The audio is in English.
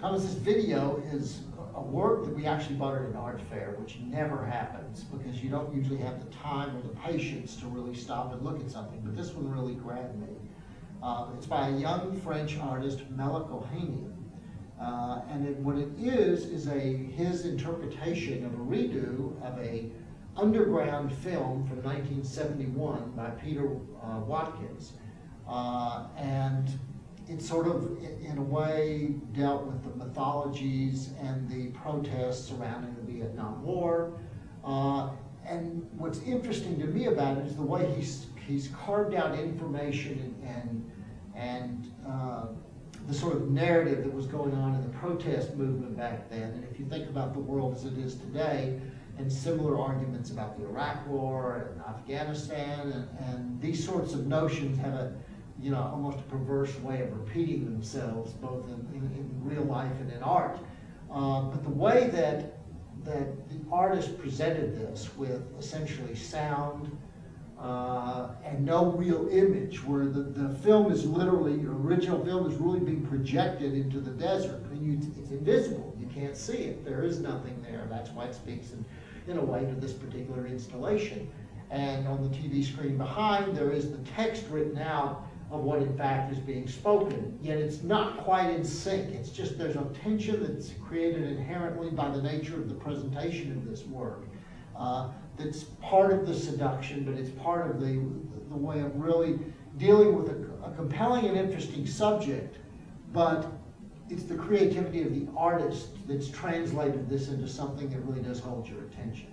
Thomas, this video is a work that we actually bought at an art fair, which never happens because you don't usually have the time or the patience to really stop and look at something, but this one really grabbed me. It's by a young French artist, Melik Ohanian. What it is his interpretation of a redo of a underground film from 1971 by Peter Watkins. And it sort of, in a way, dealt with the mythologies and the protests surrounding the Vietnam War. And what's interesting to me about it is the way he's carved out information and the sort of narrative that was going on in the protest movement back then. And if you think about the world as it is today, and similar arguments about the Iraq War and Afghanistan, and these sorts of notions have a, almost a perverse way of repeating themselves, both in real life and in art. But the way that the artist presented this with essentially sound and no real image, where the film is literally, the original film is really being projected into the desert. It's invisible, you can't see it, there is nothing there. That's why it speaks in a way to this particular installation. And on the TV screen behind, there is the text written out of what in fact is being spoken, yet it's not quite in sync. It's just there's a tension that's created inherently by the nature of the presentation of this work. That's part of the seduction, but it's part of the way of really dealing with a compelling and interesting subject, but it's the creativity of the artist that's translated this into something that really does hold your attention.